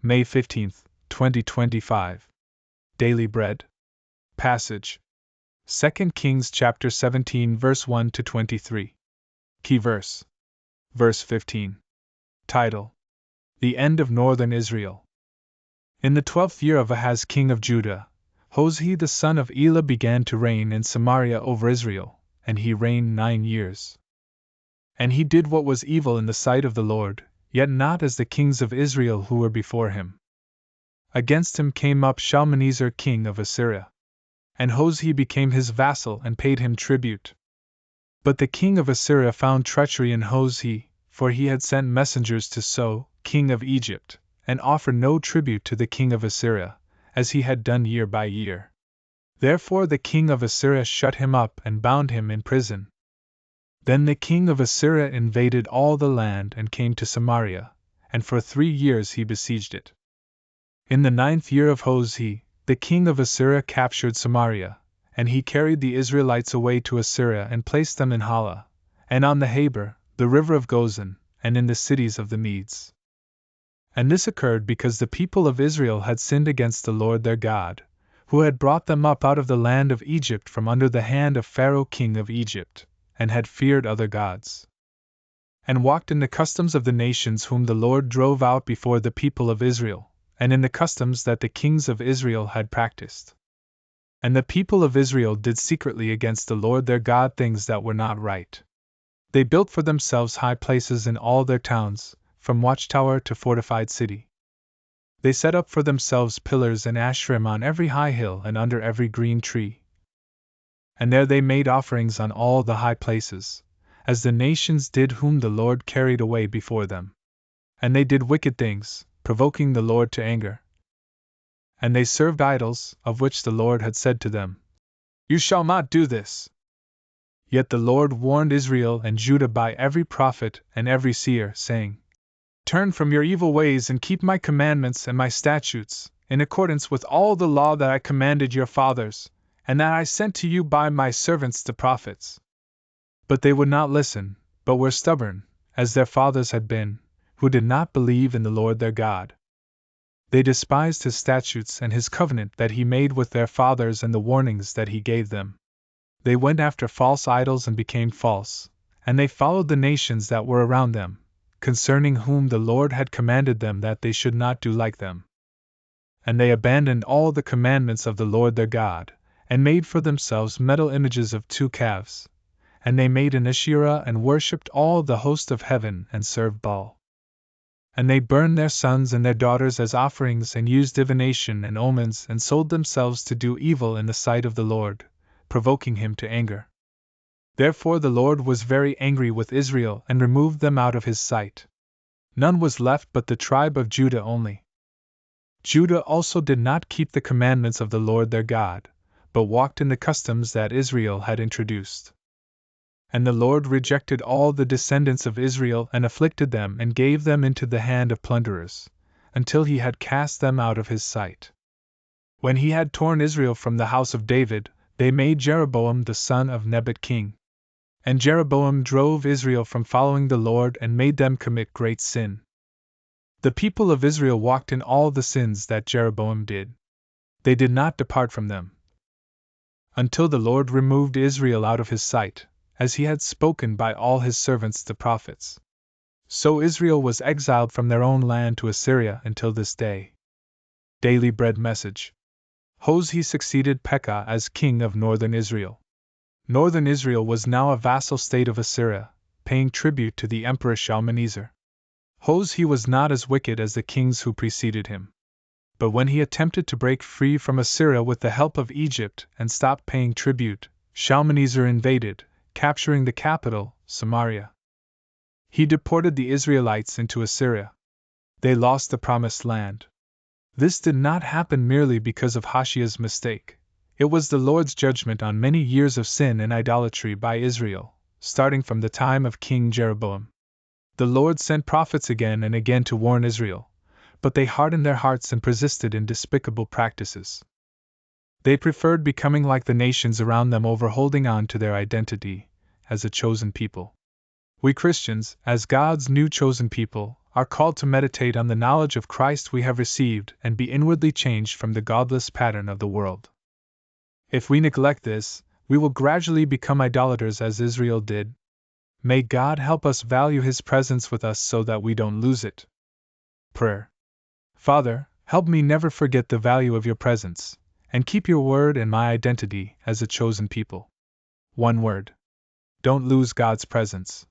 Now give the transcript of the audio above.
May 15, 2025. Daily Bread. Passage: 2 Kings chapter 17 verse 1 to 23. Key verse. Verse 15. Title: The End of Northern Israel. In the 12th year of Ahaz king of Judah, Hoshea the son of Elah began to reign in Samaria over Israel, and he reigned 9 years. And he did what was evil in the sight of the Lord, yet not as the kings of Israel who were before him. Against him came up Shalmaneser king of Assyria. And Hoshea became his vassal and paid him tribute. But the king of Assyria found treachery in Hoshea, for he had sent messengers to So, king of Egypt, and offer no tribute to the king of Assyria, as he had done year by year. Therefore the king of Assyria shut him up and bound him in prison. Then the king of Assyria invaded all the land and came to Samaria, and for 3 years he besieged it. In the 9th year of Hoshea, the king of Assyria captured Samaria, and he carried the Israelites away to Assyria and placed them in Hala, and on the Habor, the river of Gozan, and in the cities of the Medes. And this occurred because the people of Israel had sinned against the Lord their God, who had brought them up out of the land of Egypt from under the hand of Pharaoh king of Egypt, and had feared other gods, and walked in the customs of the nations whom the Lord drove out before the people of Israel, and in the customs that the kings of Israel had practiced. And the people of Israel did secretly against the Lord their God things that were not right. They built for themselves high places in all their towns, from watchtower to fortified city. They set up for themselves pillars and Asherim on every high hill and under every green tree. And there they made offerings on all the high places, as the nations did whom the Lord carried away before them. And they did wicked things, provoking the Lord to anger. And they served idols, of which the Lord had said to them, "You shall not do this." Yet the Lord warned Israel and Judah by every prophet and every seer, saying, "Turn from your evil ways and keep my commandments and my statutes, in accordance with all the law that I commanded your fathers, and that I sent to you by my servants the prophets." But they would not listen, but were stubborn, as their fathers had been, who did not believe in the Lord their God. They despised his statutes and his covenant that he made with their fathers and the warnings that he gave them. They went after false idols and became false, and they followed the nations that were around them, concerning whom the Lord had commanded them that they should not do like them. And they abandoned all the commandments of the Lord their God, and made for themselves metal images of 2 calves, and they made an Asherah and worshipped all the host of heaven and served Baal. And they burned their sons and their daughters as offerings and used divination and omens and sold themselves to do evil in the sight of the Lord, provoking him to anger. Therefore the Lord was very angry with Israel and removed them out of his sight. None was left but the tribe of Judah only. Judah also did not keep the commandments of the Lord their God, but walked in the customs that Israel had introduced. And the Lord rejected all the descendants of Israel and afflicted them and gave them into the hand of plunderers, until he had cast them out of his sight. When he had torn Israel from the house of David, they made Jeroboam the son of Nebat king. And Jeroboam drove Israel from following the Lord and made them commit great sin. The people of Israel walked in all the sins that Jeroboam did. They did not depart from them, until the Lord removed Israel out of his sight, as he had spoken by all his servants the prophets. So Israel was exiled from their own land to Assyria until this day. Daily Bread Message. Hoshea succeeded Pekah as king of northern Israel. Northern Israel was now a vassal state of Assyria, paying tribute to the emperor Shalmaneser. Hoshea was not as wicked as the kings who preceded him. But when he attempted to break free from Assyria with the help of Egypt and stopped paying tribute, Shalmaneser invaded, capturing the capital, Samaria. He deported the Israelites into Assyria. They lost the promised land. This did not happen merely because of Hoshea's mistake. It was the Lord's judgment on many years of sin and idolatry by Israel, starting from the time of King Jeroboam. The Lord sent prophets again and again to warn Israel, but they hardened their hearts and persisted in despicable practices. They preferred becoming like the nations around them over holding on to their identity as a chosen people. We Christians, as God's new chosen people, are called to meditate on the knowledge of Christ we have received and be inwardly changed from the godless pattern of the world. If we neglect this, we will gradually become idolaters as Israel did. May God help us value His presence with us so that we don't lose it. Prayer. Father, help me never forget the value of your presence, and keep your word and my identity as a chosen people. One word. Don't lose God's presence.